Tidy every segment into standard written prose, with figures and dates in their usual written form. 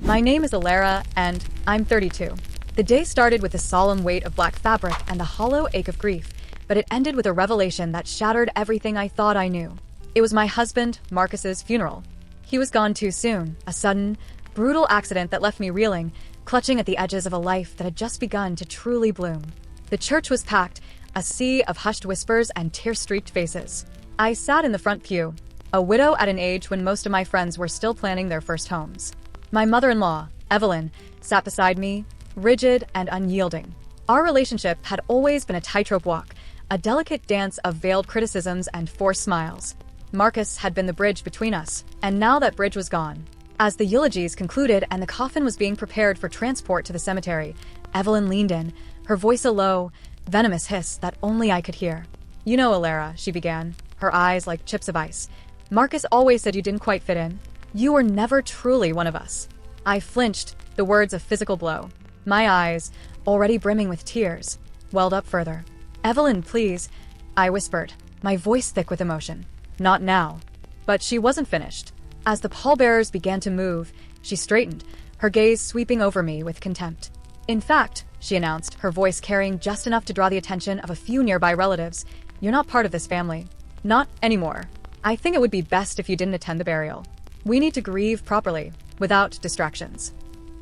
My name is Alara, and I'm 32. The day started with the solemn weight of black fabric and the hollow ache of grief, but it ended with a revelation that shattered everything I thought I knew. It was my husband, Marcus's funeral. He was gone too soon, a sudden, brutal accident that left me reeling, clutching at the edges of a life that had just begun to truly bloom. The church was packed, a sea of hushed whispers and tear-streaked faces. I sat in the front pew, a widow at an age when most of my friends were still planning their first homes. My mother-in-law, Evelyn, sat beside me, rigid and unyielding. Our relationship had always been a tightrope walk, a delicate dance of veiled criticisms and forced smiles. Marcus had been the bridge between us, and now that bridge was gone. As the eulogies concluded and the coffin was being prepared for transport to the cemetery, Evelyn leaned in, her voice a low, venomous hiss that only I could hear. "You know, Alara," she began, her eyes like chips of ice. "Marcus always said you didn't quite fit in. You were never truly one of us." I flinched, the words a physical blow. My eyes, already brimming with tears, welled up further. "Evelyn, please," I whispered, my voice thick with emotion. "Not now." But she wasn't finished. As the pallbearers began to move, she straightened, her gaze sweeping over me with contempt. "In fact," she announced, her voice carrying just enough to draw the attention of a few nearby relatives, "you're not part of this family. Not anymore. I think it would be best if you didn't attend the burial. We need to grieve properly, without distractions."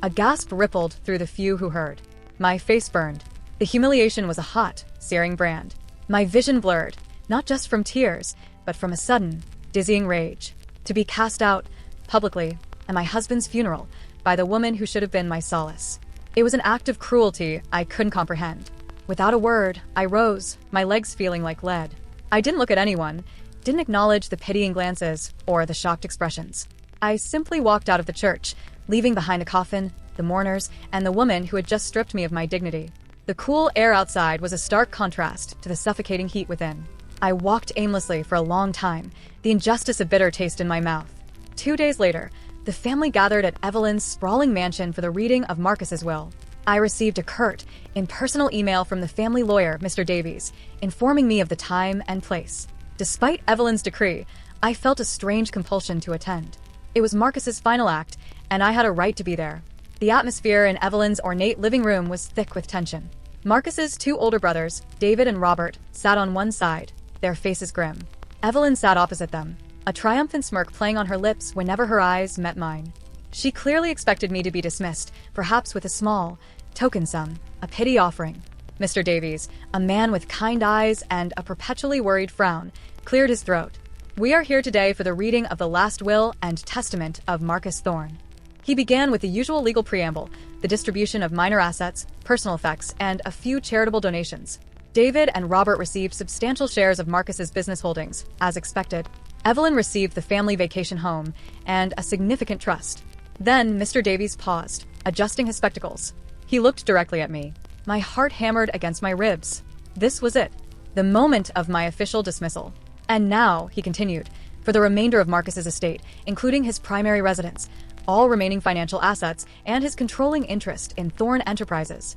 A gasp rippled through the few who heard. My face burned. The humiliation was a hot, searing brand. My vision blurred, not just from tears, but from a sudden, dizzying rage. To be cast out, publicly, at my husband's funeral, by the woman who should have been my solace. It was an act of cruelty I couldn't comprehend. Without a word, I rose, my legs feeling like lead. I didn't look at anyone, didn't acknowledge the pitying glances or the shocked expressions. I simply walked out of the church, leaving behind the coffin, the mourners, and the woman who had just stripped me of my dignity. The cool air outside was a stark contrast to the suffocating heat within. I walked aimlessly for a long time, the injustice a bitter taste in my mouth. 2 days later, the family gathered at Evelyn's sprawling mansion for the reading of Marcus's will. I received a curt, impersonal email from the family lawyer, Mr. Davies, informing me of the time and place. Despite Evelyn's decree, I felt a strange compulsion to attend. It was Marcus's final act, and I had a right to be there. The atmosphere in Evelyn's ornate living room was thick with tension. Marcus's 2 older brothers, David and Robert, sat on one side, their faces grim. Evelyn sat opposite them, a triumphant smirk playing on her lips whenever her eyes met mine. She clearly expected me to be dismissed, perhaps with a small, token sum, a pity offering. Mr. Davies, a man with kind eyes and a perpetually worried frown, cleared his throat. "We are here today for the reading of the last will and testament of Marcus Thorne." He began with the usual legal preamble, the distribution of minor assets, personal effects, and a few charitable donations. David and Robert received substantial shares of Marcus's business holdings, as expected. Evelyn received the family vacation home and a significant trust. Then Mr. Davies paused, adjusting his spectacles. He looked directly at me. My heart hammered against my ribs. This was it, the moment of my official dismissal. "And now," he continued, "for the remainder of Marcus's estate, including his primary residence, all remaining financial assets, and his controlling interest in Thorne Enterprises."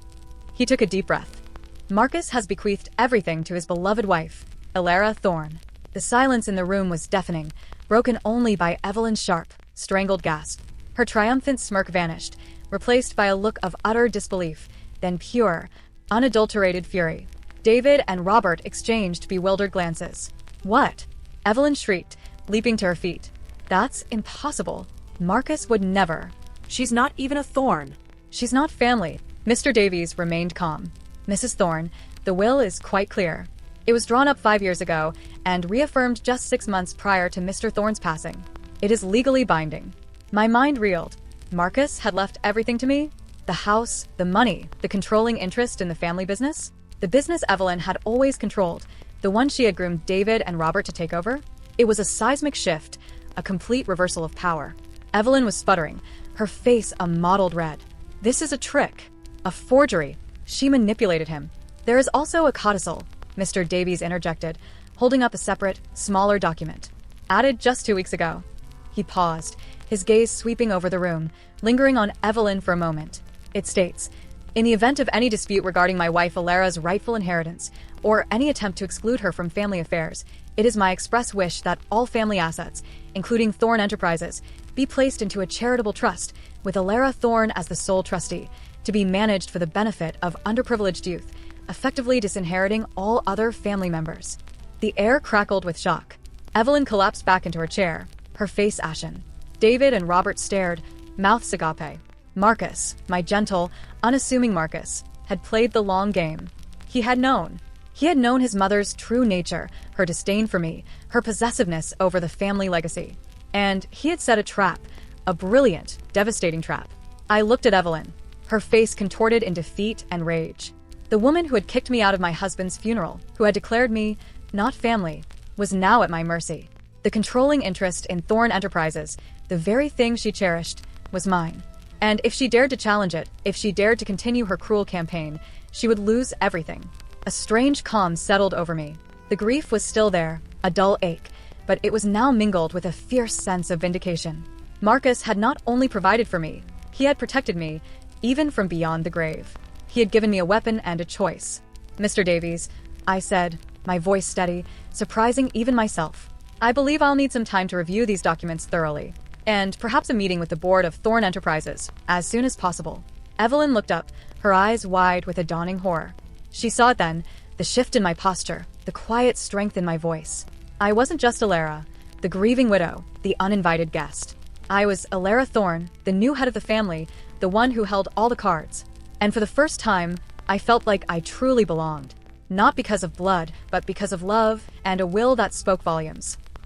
He took a deep breath. "Marcus has bequeathed everything to his beloved wife, Alara Thorne." The silence in the room was deafening, broken only by Evelyn's sharp, strangled gasp. Her triumphant smirk vanished, replaced by a look of utter disbelief, then pure, unadulterated fury. David and Robert exchanged bewildered glances. "What?" Evelyn shrieked, leaping to her feet. "That's impossible. Marcus would never." "She's not even a Thorne." "She's not family." Mr. Davies remained calm. "Mrs. Thorne, the will is quite clear. It was drawn up 5 years ago and reaffirmed just 6 months prior to Mr. Thorne's passing. It is legally binding." My mind reeled. Marcus had left everything to me? The house, the money, the controlling interest in the family business? The business Evelyn had always controlled, the one she had groomed David and Robert to take over? It was a seismic shift, a complete reversal of power. Evelyn was sputtering, her face a mottled red. "This is a trick, a forgery. She manipulated him." "There is also a codicil," Mr. Davies interjected, holding up a separate, smaller document. "Added just 2 weeks ago." He paused, his gaze sweeping over the room, lingering on Evelyn for a moment. It states, "In the event of any dispute regarding my wife Alara's rightful inheritance, or any attempt to exclude her from family affairs, it is my express wish that all family assets, including Thorne Enterprises, be placed into a charitable trust, with Alara Thorne as the sole trustee, to be managed for the benefit of underprivileged youth, effectively disinheriting all other family members. The air crackled with shock. Evelyn collapsed back into her chair, her face ashen. David and Robert stared, mouths agape. Marcus, my gentle, unassuming Marcus, had played the long game. He had known. He had known his mother's true nature, her disdain for me, her possessiveness over the family legacy. And he had set a trap, a brilliant, devastating trap. I looked at Evelyn, her face contorted in defeat and rage. The woman who had kicked me out of my husband's funeral, who had declared me not family, was now at my mercy. The controlling interest in Thorne Enterprises, the very thing she cherished, was mine. And if she dared to challenge it, if she dared to continue her cruel campaign, she would lose everything. A strange calm settled over me. The grief was still there, a dull ache, but it was now mingled with a fierce sense of vindication. Marcus had not only provided for me, he had protected me, even from beyond the grave. He had given me a weapon and a choice. Mr. Davies, I said, my voice steady, surprising even myself. I believe I'll need some time to review these documents thoroughly, and perhaps a meeting with the board of Thorne Enterprises, as soon as possible. Evelyn looked up, her eyes wide with a dawning horror. She saw it then, the shift in my posture, the quiet strength in my voice. I wasn't just Alara, the grieving widow, the uninvited guest. I was Alara Thorne, the new head of the family, the one who held all the cards. And for the first time, I felt like I truly belonged. Not because of blood, but because of love and a will that spoke volumes.